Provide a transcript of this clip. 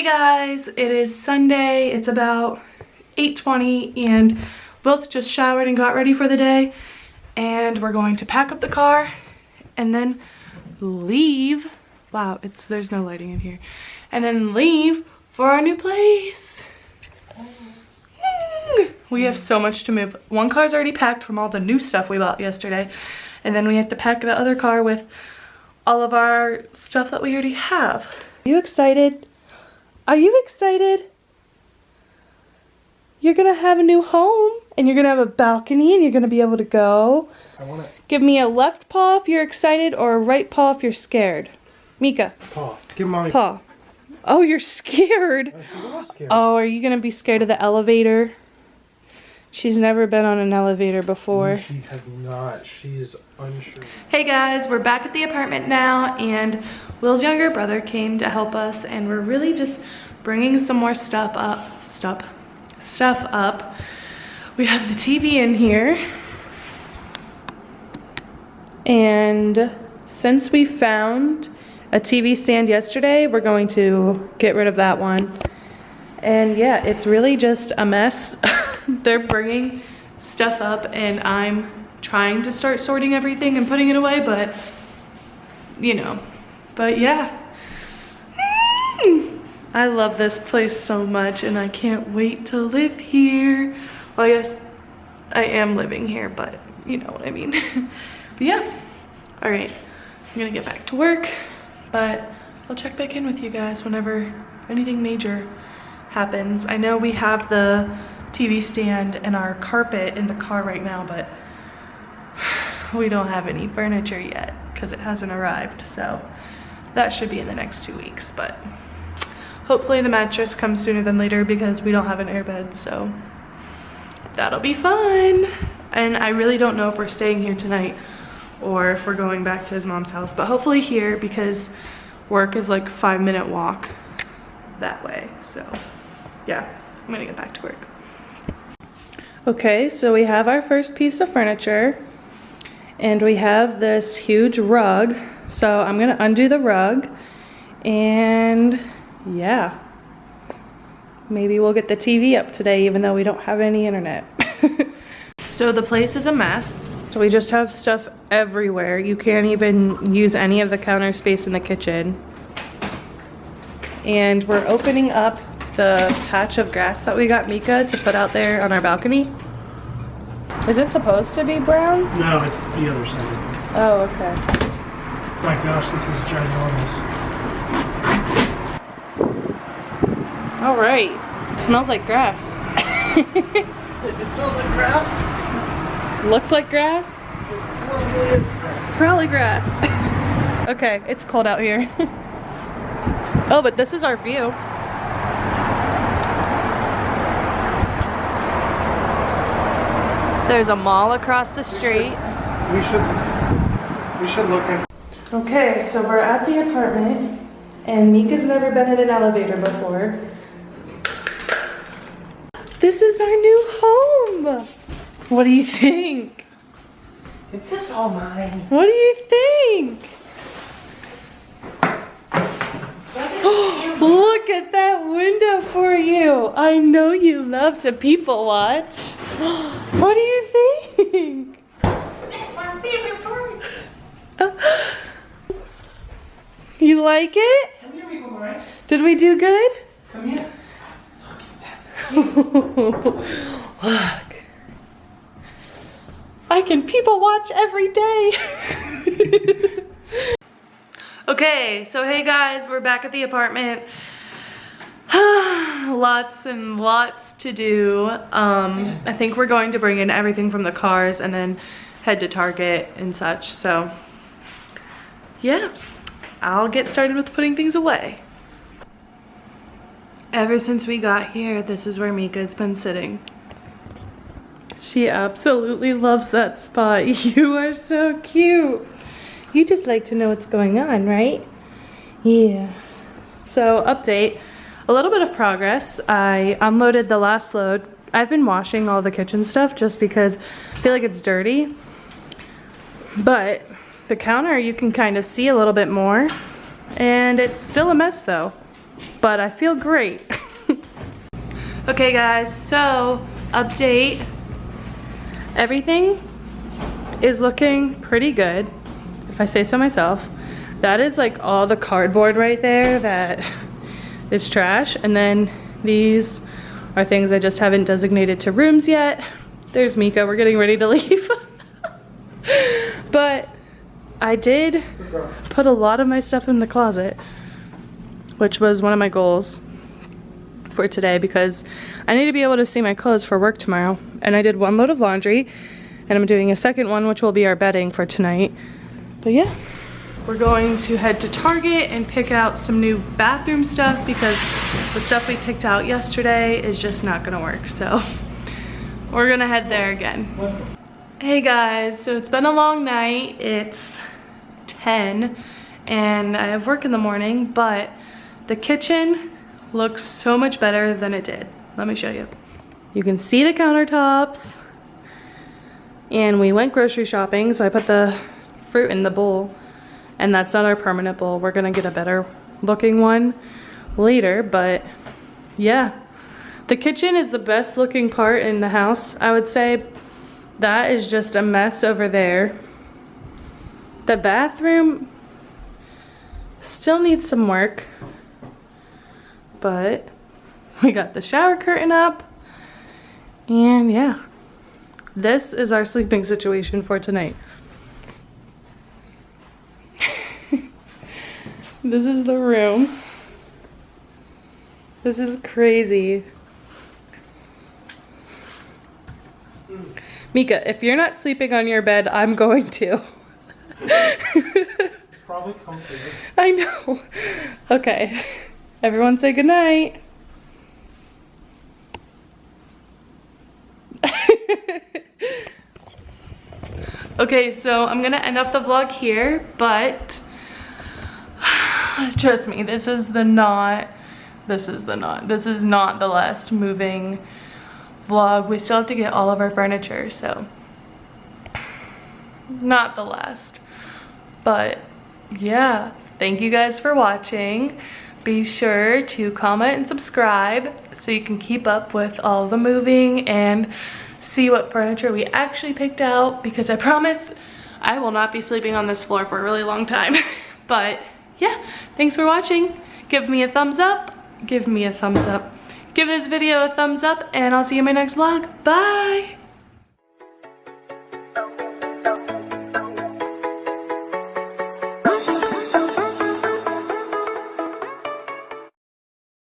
Hey guys, it is Sunday. It's about 8:20 and both just showered and got ready for the day. And we're going to pack up the car and then leave. Wow, there's no lighting in here. And then leave for our new place. We have so much to move. One car's already packed from all the new stuff we bought yesterday. And then we have to pack the other car with all of our stuff that we already have. Are you excited? Are you excited? You're gonna have a new home and you're gonna have a balcony and you're gonna be able to go. I want it. Give me a left paw if you're excited or a right paw if you're scared. Mika. Paw. Give mommy. Paw. Oh, you're scared. Oh, are you gonna be scared of the elevator? She's never been on an elevator before. No, she has not. She's unsure. Hey guys, we're back at the apartment now, and Will's younger brother came to help us, and we're really just bringing some more stuff up. We have the TV in here, and since we found a TV stand yesterday, we're going to get rid of that one. And yeah, it's really just a mess. They're bringing stuff up and I'm trying to start sorting everything and putting it away, but you know, but yeah. I love this place so much and I can't wait to live here. Well, I guess I am living here, but you know what I mean. But yeah, all right, I'm gonna get back to work, but I'll check back in with you guys whenever anything major happens. I know we have the TV stand and our carpet in the car right now, but we don't have any furniture yet because it hasn't arrived, so that should be in the next 2 weeks. But hopefully the mattress comes sooner than later because we don't have an airbed, so that'll be fun. And I really don't know if we're staying here tonight or if we're going back to his mom's house, but hopefully here because work is like a 5-minute walk that way. So yeah, I'm gonna get back to work. Okay, so we have our first piece of furniture and we have this huge rug. So I'm gonna undo the rug and yeah, maybe we'll get the TV up today even though we don't have any internet. So the place is a mess. So we just have stuff everywhere. You can't even use any of the counter space in the kitchen. And we're opening up the patch of grass that we got Mika to put out there on our balcony. Is it supposed to be brown? No, it's the other side. Oh, okay. My gosh, this is ginormous. All right. It smells like grass. If it smells like grass, looks like grass. It probably is grass. Probably grass. Okay, it's cold out here. Oh, but this is our view. There's a mall across the street. We should look at. Okay, so we're at the apartment and Mika's never been in an elevator before. This is our new home. What do you think? Is this all mine? What do you think? Look at that window for you. I know you love to people watch. What do you think? That's my favorite part. You like it? Come here, Miko, Mike. Did we do good? Come here. Look at that. Look. I can people watch every day. Okay, so hey guys, we're back at the apartment. Lots and lots to do. I think we're going to bring in everything from the cars and then head to Target and such. So yeah, I'll get started with putting things away. Ever since we got here, this is where Mika's been sitting. She absolutely loves that spot. You are so cute. You just like to know what's going on, right? Yeah. So update, a little bit of progress. I unloaded the last load. I've been washing all the kitchen stuff just because I feel like it's dirty. But the counter you can kind of see a little bit more. And it's still a mess though. but I feel great. Okay guys, so update. Everything is looking pretty good, if I say so myself. That is like all the cardboard right there that is trash. And then these are things I just haven't designated to rooms yet. There's Mika, we're getting ready to leave. But I did put a lot of my stuff in the closet, which was one of my goals for today because I need to be able to see my clothes for work tomorrow. And I did one load of laundry and I'm doing a second one, which will be our bedding for tonight. But yeah, we're going to head to Target and pick out some new bathroom stuff because the stuff we picked out yesterday is just not gonna work. So we're gonna head there again. Hey guys, so it's been a long night. It's 10 and I have work in the morning, but the kitchen looks so much better than it did. Let me show you. You can see the countertops. And we went grocery shopping, so I put the fruit in the bowl. And that's not our permanent bowl. We're gonna get a better looking one later, but yeah. The kitchen is the best looking part in the house, I would say. That is just a mess over there. The bathroom still needs some work, but we got the shower curtain up, and yeah, this is our sleeping situation for tonight. This is the room. This is crazy. Mika, if you're not sleeping on your bed, I'm going to. It's probably comfy. I know. Okay. Everyone say goodnight. Okay, so I'm gonna end off the vlog here, but trust me, this is not the last moving vlog. We still have to get all of our furniture, so not the last. But yeah, thank you guys for watching. Be sure to comment and subscribe so you can keep up with all the moving and see what furniture we actually picked out, because I promise I will not be sleeping on this floor for a really long time. But yeah, thanks for watching. Give me a thumbs up. Give me a thumbs up. Give this video a thumbs up, and I'll see you in my next vlog. Bye!